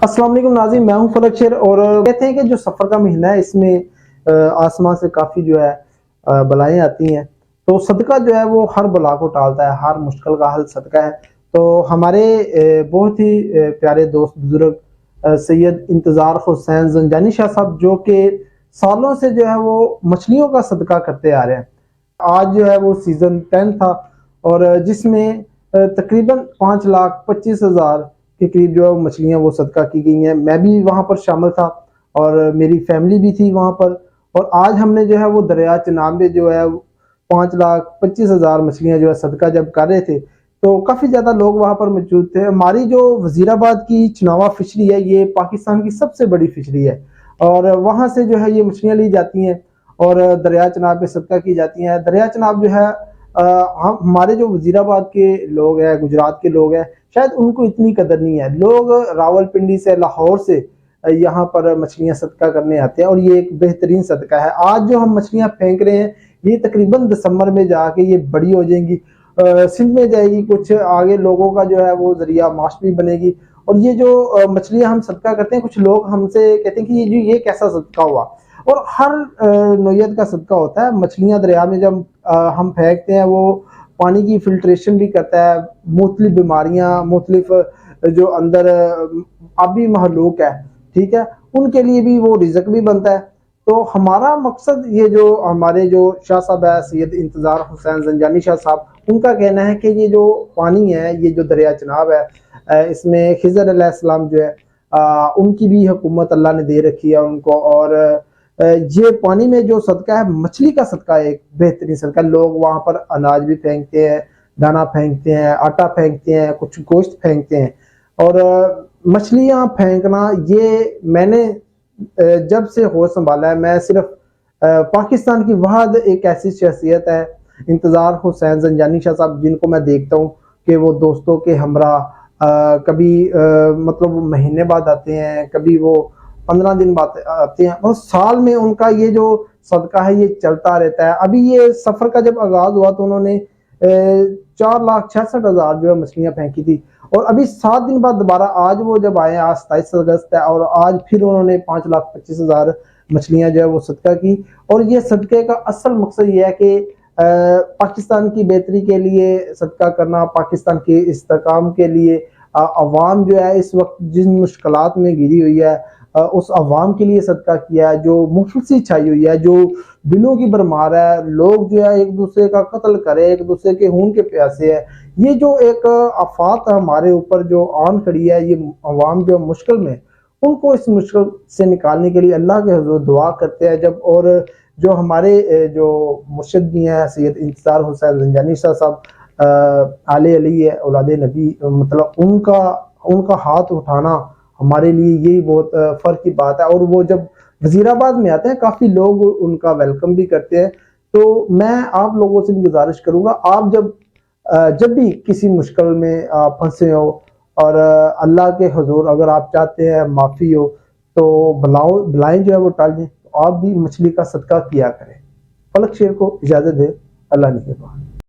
अस्सलाम वालेकुम नाज़रीन, मैं हूं फलक शेर। और कहते हैं कि जो सफ़र का महीना है इसमें आसमान से काफ़ी जो है बलाएं आती हैं। तो सदका जो है वो हर बला को टालता है, हर मुश्किल का हल सदका है। तो हमारे बहुत ही प्यारे दोस्त बुजुर्ग सैयद इंतज़ार हुसैन ज़ंजानी शाह साहब, जो कि सालों से जो है वो मछलियों का सदका करते आ रहे हैं। आज जो है वो सीज़न 10 था और जिसमें तकरीबन 5,25,000 के करीब जो है मछलियाँ वो सदका की गई हैं। मैं भी वहाँ पर शामिल था और मेरी फैमिली भी थी वहाँ पर। और आज हमने जो है वो दरिया चिनाब में जो है 5,25,000 मछलियाँ जो है सदका जब कर रहे थे, तो काफ़ी ज़्यादा लोग वहाँ पर मौजूद थे। हमारी जो वजीराबाद की चनावा फिशरी है, ये पाकिस्तान की सबसे बड़ी फिशरी है और वहाँ से जो है ये मछलियाँ ली जाती हैं और दरिया चनाब पे सदका की जाती हैं। दरिया चनाब जो है हम हमारे जो वजीराबाद के लोग हैं, गुजरात के लोग हैं, शायद उनको इतनी कदर नहीं है। लोग रावलपिंडी से, लाहौर से यहाँ पर मछलियाँ सदका करने आते हैं और ये एक बेहतरीन सदका है। आज जो हम मछलियाँ फेंक रहे हैं ये तकरीबन दिसंबर में जाके ये बड़ी हो जाएंगी, सिंध में जाएगी, कुछ आगे लोगों का जो है वो जरिया माश भी बनेगी। और ये जो मछलियाँ हम सदका करते हैं, कुछ लोग हमसे कहते हैं कि ये कैसा सदका हुआ। और हर नौयत का सदका होता है। मछलियाँ दरिया में जब हम फेंकते हैं वो पानी की फिल्ट्रेशन भी करता है, मुख्तलिफ बीमारियाँ, मुख्तलिफ जो अंदर आबी महलूक है, ठीक है, उनके लिए भी वो रिज़्क भी बनता है। तो हमारा मकसद, ये जो हमारे जो शाह साहब है सैयद इंतज़ार हुसैन ज़ंजानी शाह साहब, उनका कहना है कि ये जो पानी है, ये जो दरिया चनाब है, इसमें खिज़र अलैहिस्सलाम जो है उनकी भी हुकूमत अल्लाह ने दे रखी है उनको। और ये पानी में जो सदका है, मछली का सदका है, एक बेहतरीन सदका। लोग वहाँ पर अनाज भी फेंकते हैं, दाना फेंकते हैं, आटा फेंकते हैं, कुछ गोश्त फेंकते हैं। और मछलियाँ फेंकना, ये मैंने जब से होश संभाला है, मैं सिर्फ पाकिस्तान की वाहद एक ऐसी शख्सियत है इंतज़ार हुसैन ज़ंजानी शाह साहब, जिनको मैं देखता हूँ कि वो दोस्तों के हमरा कभी मतलब महीने बाद आते हैं, कभी वो 15 दिन बाद आते हैं, और साल में उनका ये जो सदका है ये चलता रहता है। अभी ये सफ़र का जब आगाज़ हुआ तो उन्होंने 4,66,000 जो है मछलियाँ फेंकी थी। और अभी 7 दिन बाद दोबारा आज वो जब आए, आज 27 अगस्त है, और आज फिर उन्होंने 5,25,000 मछलियाँ जो है वो सदका की। और ये सदक़े का असल मकसद ये है कि पाकिस्तान की बेहतरी के लिए सदका करना, पाकिस्तान के इस्तेहकाम के लिए। अवाम जो है इस वक्त जिन मुश्किलात में घिरी हुई है, उस अवाम के लिए सदका किया है। जो मुफलसी छाई हुई है, जो दिलों की भरमार है, लोग जो है एक दूसरे का कत्ल करे, एक दूसरे के खून के प्यासे है, ये जो एक आफात हमारे ऊपर जो आन खड़ी है, ये अवाम जो मुश्किल में, उनको इस मुश्किल से निकालने के लिए अल्लाह के हुज़ूर दुआ करते हैं जब। और जो हमारे जो मुर्शिद भी हैं सैयद इंतज़ार हुसैन ज़ंजानी शाह साहब, आले अली है, औलादे नबी, मतलब उनका हाथ उठाना हमारे लिए यही बहुत फ़र्क की बात है। और वो जब वज़ीराबाद में आते हैं, काफ़ी लोग उनका वेलकम भी करते हैं। तो मैं आप लोगों से भी गुजारिश करूँगा, आप जब भी किसी मुश्किल में फंसे हो और अल्लाह के हुज़ूर अगर आप चाहते हैं माफ़ी हो, तो बलाएं जो है वो टाल दें, तो आप भी मछली का सदका किया करें। फलक शेर को इजाज़त दें। अल्लाह निगहबान।